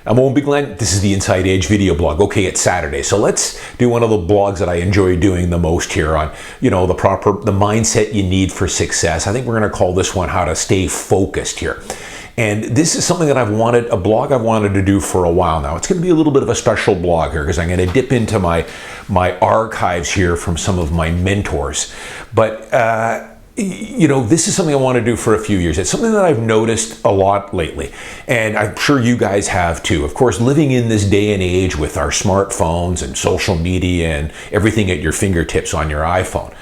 I'm Owen Bigland. This is the Inside Edge video blog. Okay, it's Saturday, so let's do one of the blogs that I enjoy doing the most here on, the mindset you need for success. I think we're going to call this one How to Stay Focused here. And this is something that a blog I've wanted to do for a while now. It's going to be a little bit of a special blog here because I'm going to dip into my archives here from some of my mentors. But this is something I want to do for a few years. It's something that I've noticed a lot lately, and I'm sure you guys have too. Of course, living in this day and age with our smartphones and social media and everything at your fingertips on your iPhone,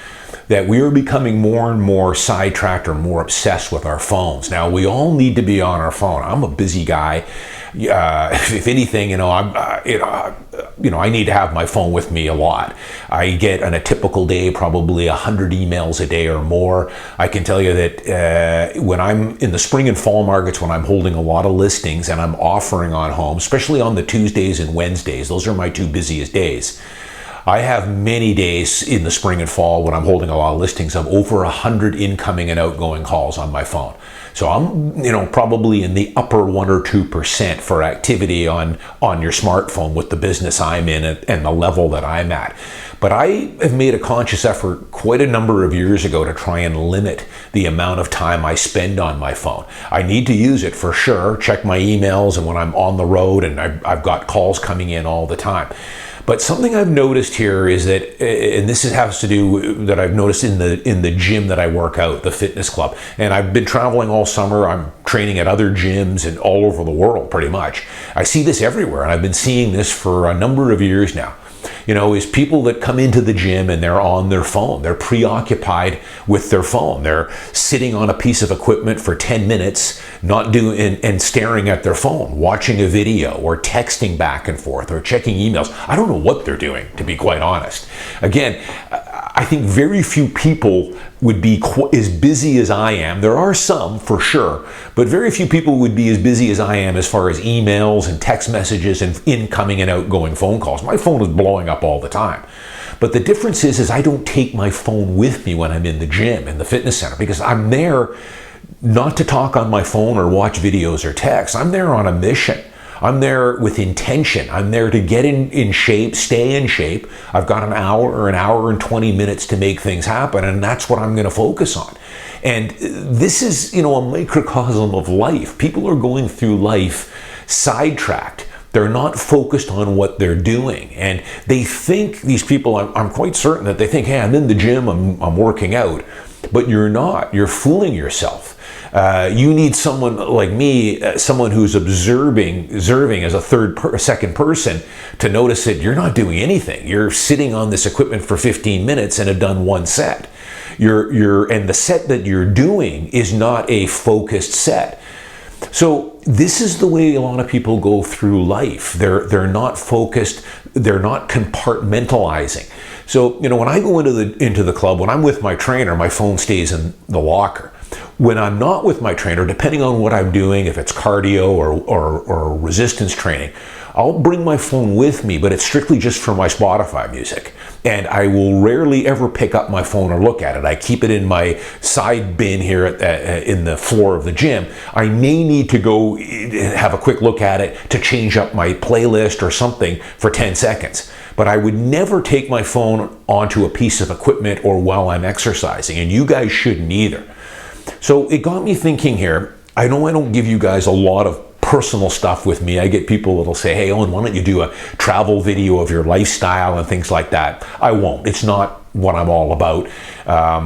that we are becoming more and more sidetracked or more obsessed with our phones. Now, we all need to be on our phone. I'm a busy guy. If anything, I need to have my phone with me a lot. I get on a typical day probably 100 emails a day or more. I can tell you that when I'm in the spring and fall markets, when I'm holding a lot of listings and I'm offering on homes, especially on the Tuesdays and Wednesdays, those are my two busiest days. I have many days in the spring and fall when I'm holding a lot of listings of over 100 incoming and outgoing calls on my phone. So I'm, probably in the upper 1 or 2% for activity on your smartphone with the business I'm in and the level that I'm at. But I have made a conscious effort quite a number of years ago to try and limit the amount of time I spend on my phone. I need to use it for sure, check my emails and when I'm on the road and I've got calls coming in all the time. But something I've noticed here is that, and this has to do that I've noticed in the gym that I work out, the fitness club. And I've been traveling all summer. I'm training at other gyms and all over the world, pretty much. I see this everywhere, and I've been seeing this for a number of years now. Is people that come into the gym and they're on their phone. They're preoccupied with their phone. They're sitting on a piece of equipment for 10 minutes, not doing and staring at their phone, watching a video or texting back and forth or checking emails. I don't know what they're doing, to be quite honest. Again, I think very few people would be as busy as I am. There are some, for sure, but very few people would be as busy as I am as far as emails and text messages and incoming and outgoing phone calls. My phone is blowing up all the time. But the difference is I don't take my phone with me when I'm in the gym, in the fitness center, because I'm there not to talk on my phone or watch videos or text. I'm there on a mission. I'm there with intention. I'm there to get in shape, stay in shape. I've got an hour and 20 minutes to make things happen, and that's what I'm going to focus on. And this is, a microcosm of life. People are going through life sidetracked. They're not focused on what they're doing. And they think, these people, I'm quite certain that they think, hey, I'm in the gym, I'm working out. But you're not. You're fooling yourself. You need someone like me, someone who's observing as a second person, to notice that you're not doing anything. You're sitting on this equipment for 15 minutes and have done one set. And the set that you're doing is not a focused set. So this is the way a lot of people go through life. They're not focused. They're not compartmentalizing. So when I go into the club, when I'm with my trainer, my phone stays in the locker. When I'm not with my trainer, depending on what I'm doing, if it's cardio or resistance training, I'll bring my phone with me, but it's strictly just for my Spotify music. And I will rarely ever pick up my phone or look at it. I keep it in my side bin here in the floor of the gym. I may need to go have a quick look at it to change up my playlist or something for 10 seconds. But I would never take my phone onto a piece of equipment or while I'm exercising, and you guys shouldn't either. So it got me thinking here. I know I don't give you guys a lot of personal stuff with me. I get people that'll say, hey, Owen, why don't you do a travel video of your lifestyle and things like that? I won't. It's not what I'm all about.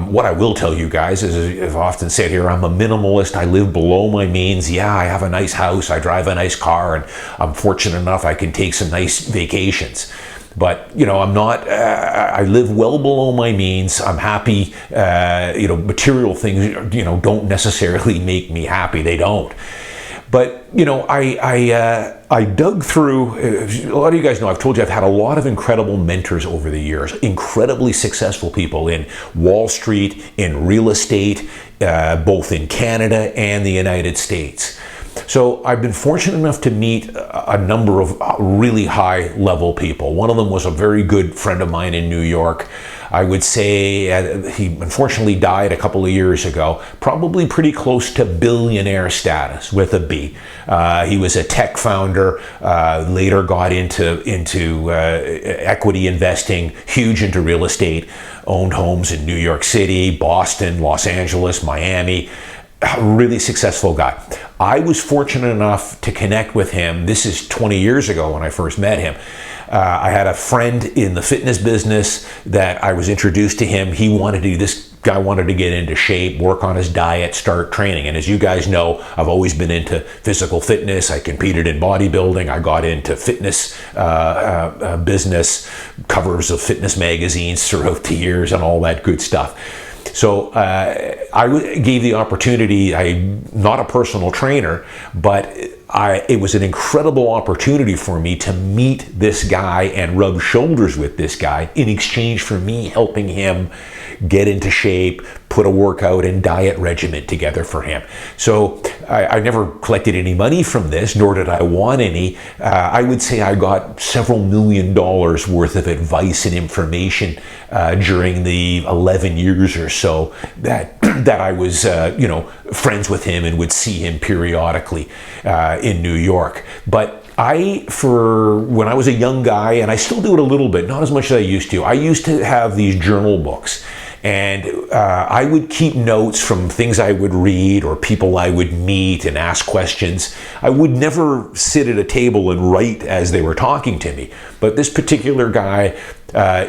What I will tell you guys is, as I've often said here, I'm a minimalist. I live below my means. Yeah, I have a nice house. I drive a nice car, and I'm fortunate enough I can take some nice vacations. But, I'm not, I live well below my means. I'm happy. Material things, don't necessarily make me happy. They don't. But, I dug through, a lot of you guys know, I've told you I've had a lot of incredible mentors over the years, incredibly successful people in Wall Street, in real estate, both in Canada and the United States. So I've been fortunate enough to meet a number of really high level people. One of them was a very good friend of mine in New York. I would say he unfortunately died a couple of years ago, probably pretty close to billionaire status with a B. He was a tech founder, later got into equity investing, huge into real estate, owned homes in New York City, Boston, Los Angeles, Miami. A really successful guy. I was fortunate enough to connect with him. This is 20 years ago when I first met him. I had a friend in the fitness business that I was introduced to him. This guy wanted to get into shape, work on his diet, start training. And as you guys know, I've always been into physical fitness. I competed in bodybuilding. I got into fitness business, covers of fitness magazines throughout the years and all that good stuff. So I gave the opportunity. I'm not a personal trainer, but it was an incredible opportunity for me to meet this guy and rub shoulders with this guy in exchange for me helping him get into shape, put a workout and diet regimen together for him. So I never collected any money from this, nor did I want any. I would say I got several $1 million worth of advice and information during the 11 years or so that I was, friends with him and would see him periodically in New York. But when I was a young guy, and I still do it a little bit, not as much as I used to, I used to have these journal books. And I would keep notes from things I would read or people I would meet and ask questions. I would never sit at a table and write as they were talking to me. But this particular guy,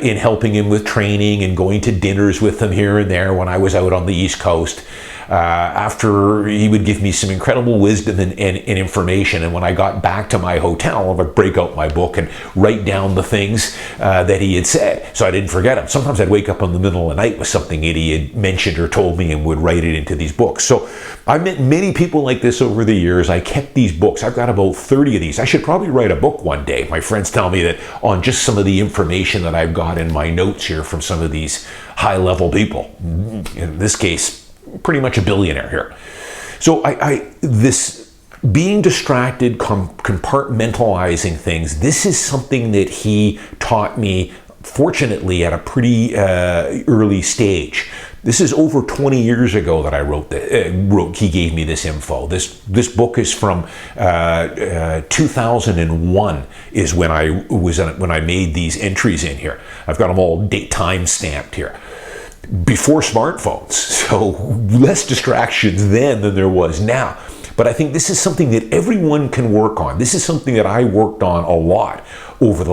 in helping him with training and going to dinners with him here and there when I was out on the East Coast, after he would give me some incredible wisdom and information. And when I got back to my hotel, I would break out my book and write down the things that he had said so I didn't forget them. Sometimes I'd wake up in the middle of the night with something that he had mentioned or told me and would write it into these books. So I've met many people like this over the years. I kept these books. I've got about 30 of these. I should probably write a book one day. My friends tell me that on just some of the information that I've got in my notes here from some of these high-level people. In this case, pretty much a billionaire here. So this being distracted, compartmentalizing things, this is something that he taught me, fortunately, at a pretty early stage. This is over 20 years ago that I he gave me this info. This book is from 2001 is when I made these entries in here. I've got them all time stamped here. Before smartphones, so less distractions then than there was now. But I think this is something that everyone can work on. This is something that I worked on a lot over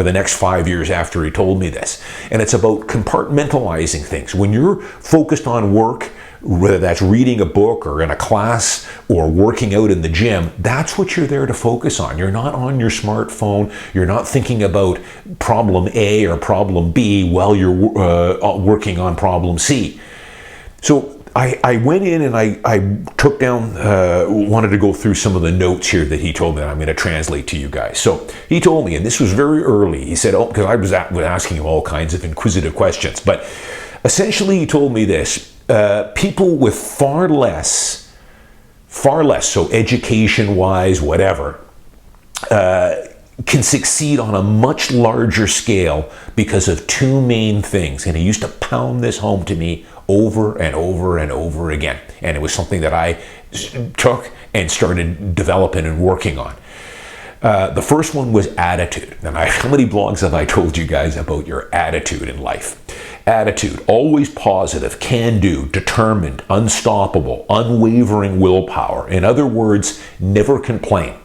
the next 5 years after he told me this. And it's about compartmentalizing things. When you're focused on work, whether that's reading a book or in a class or working out in the gym, that's what you're there to focus on. You're not on your smartphone. You're not thinking about problem A or problem B while you're working on problem C. So I went in and I took down, wanted to go through some of the notes here that he told me that I'm going to translate to you guys. So he told me, and this was very early, he said, because I was asking him all kinds of inquisitive questions, but essentially he told me this. People with far less, so education-wise, whatever, can succeed on a much larger scale because of two main things. And he used to pound this home to me over and over and over again. And it was something that I took and started developing and working on. The first one was attitude. And how many blogs have I told you guys about your attitude in life? Attitude, always positive, can-do, determined, unstoppable, unwavering willpower. In other words, never complain.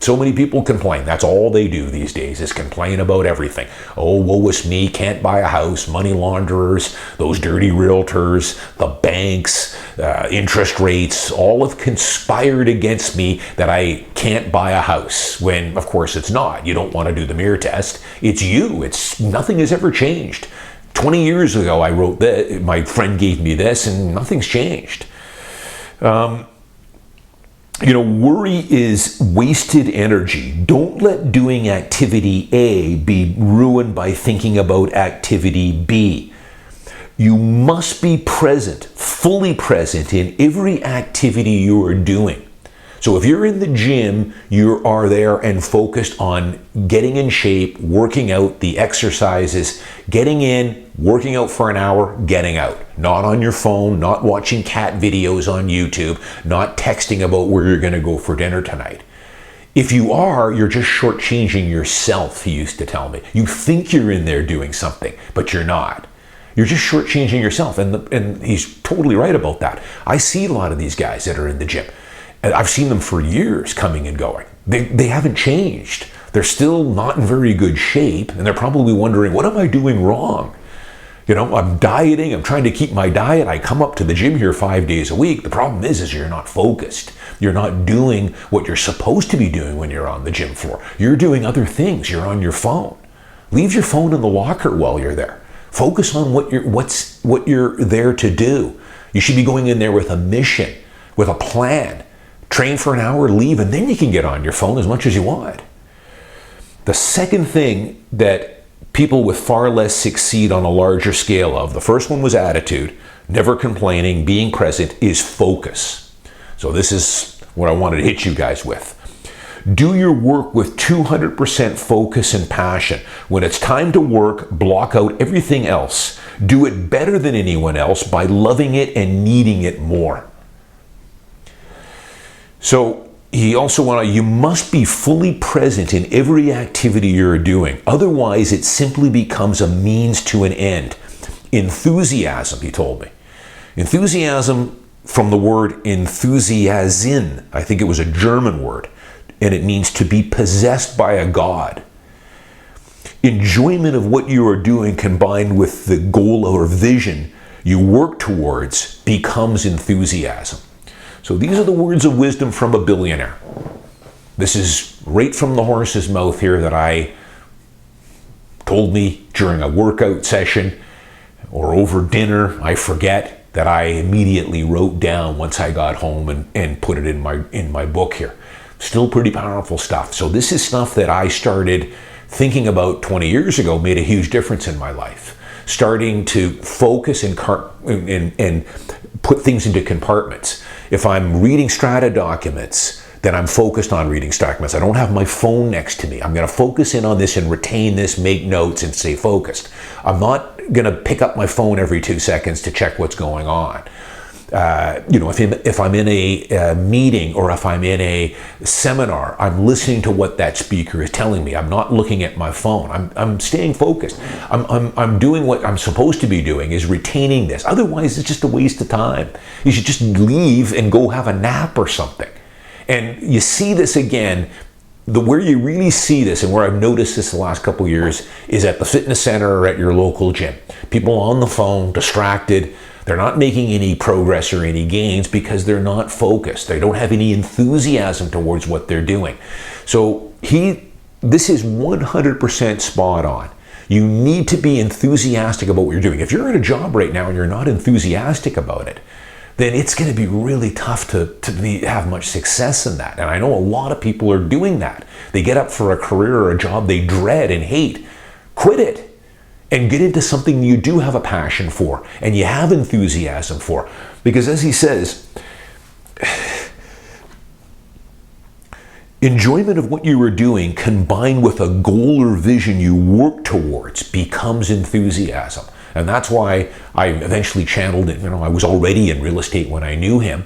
So many people complain. That's all they do these days is complain about everything. Oh, woe is me, can't buy a house, money launderers, those dirty realtors, the banks, interest rates, all have conspired against me that I can't buy a house, when of course it's not. You don't want to do the mirror test. It's you. Nothing has ever changed. 20 years ago I wrote that, my friend gave me this, and nothing's changed. Worry is wasted energy. Don't let doing activity A be ruined by thinking about activity B. You must be present, fully present in every activity you are doing. So if you're in the gym, you are there and focused on getting in shape, working out, the exercises, getting in, working out for an hour, getting out. Not on your phone, not watching cat videos on YouTube, not texting about where you're going to go for dinner tonight. If you are, you're just shortchanging yourself, he used to tell me. You think you're in there doing something, but you're not. You're just shortchanging yourself, and he's totally right about that. I see a lot of these guys that are in the gym. And I've seen them for years coming and going. They haven't changed. They're still not in very good shape, and they're probably wondering, what am I doing wrong? You know, I'm dieting, I'm trying to keep my diet. I come up to the gym here 5 days a week. The problem is you're not focused. You're not doing what you're supposed to be doing when you're on the gym floor. You're doing other things. You're on your phone. Leave your phone in the locker while you're there. Focus on what you're there to do. You should be going in there with a mission, with a plan. Train for an hour, leave, and then you can get on your phone as much as you want. The second thing that people with far less succeed on a larger scale of, the first one was attitude, never complaining, being present, is focus. So this is what I wanted to hit you guys with. Do your work with 200% focus and passion. When it's time to work, block out everything else. Do it better than anyone else by loving it and needing it more. So he also went on, you must be fully present in every activity you're doing. Otherwise, it simply becomes a means to an end. Enthusiasm, he told me. Enthusiasm from the word enthusiasin. I think it was a German word. And it means to be possessed by a god. Enjoyment of what you are doing combined with the goal or vision you work towards becomes enthusiasm. So these are the words of wisdom from a billionaire. This is right from the horse's mouth here that I told me during a workout session or over dinner, I forget, that I immediately wrote down once I got home and put it in my book here. Still pretty powerful stuff. So this is stuff that I started thinking about 20 years ago, made a huge difference in my life. Starting to focus and put things into compartments. If I'm reading strata documents, then I'm focused on reading documents. I don't have my phone next to me. I'm going to focus in on this and retain this, make notes, and stay focused. I'm not going to pick up my phone every 2 seconds to check what's going on. If I'm in a meeting or if I'm in a seminar, I'm listening to what that speaker is telling me. I'm not looking at my phone. I'm staying focused. I'm doing what I'm supposed to be doing, is retaining this. Otherwise, it's just a waste of time. You should just leave and go have a nap or something. And you see this again, where you really see this and where I've noticed this the last couple of years is at the fitness center or at your local gym. People on the phone, distracted. They're not making any progress or any gains because they're not focused. They don't have any enthusiasm towards what they're doing. So this is 100% spot on. You need to be enthusiastic about what you're doing. If you're in a job right now and you're not enthusiastic about it, then it's going to be really tough to have much success in that. And I know a lot of people are doing that. They get up for a career or a job they dread and hate. Quit it. And get into something you do have a passion for and you have enthusiasm for. Because as he says, enjoyment of what you are doing combined with a goal or vision you work towards becomes enthusiasm. And that's why I eventually channeled it. I was already in real estate when I knew him.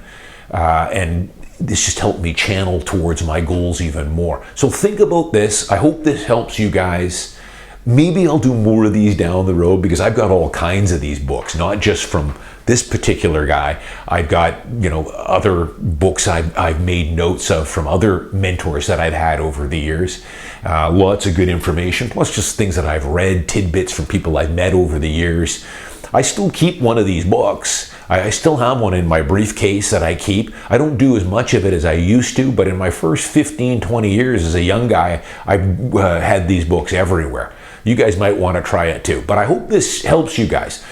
And this just helped me channel towards my goals even more. So think about this. I hope this helps you guys. Maybe I'll do more of these down the road because I've got all kinds of these books, not just from this particular guy. I've got, other books I've made notes of from other mentors that I've had over the years. Lots of good information, plus just things that I've read, tidbits from people I've met over the years. I still keep one of these books. I still have one in my briefcase that I keep. I don't do as much of it as I used to, but in my first 15, 20 years as a young guy, I had these books everywhere. You guys might want to try it too. But I hope this helps you guys.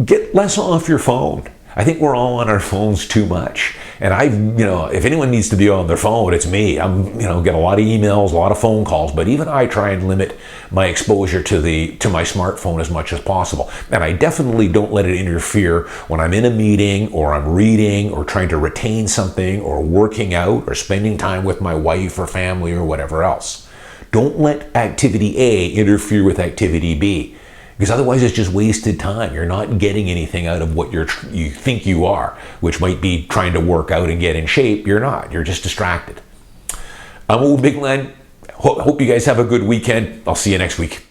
Get less off your phone. I think we're all on our phones too much. And if anyone needs to be on their phone, it's me. Get a lot of emails, a lot of phone calls, but even I try and limit my exposure to my smartphone as much as possible. And I definitely don't let it interfere when I'm in a meeting or I'm reading or trying to retain something or working out or spending time with my wife or family or whatever else. Don't let activity A interfere with activity B, because otherwise it's just wasted time. You're not getting anything out of what you think you are, which might be trying to work out and get in shape. You're not. You're just distracted. I'm Owen Bigland. Hope you guys have a good weekend. I'll see you next week.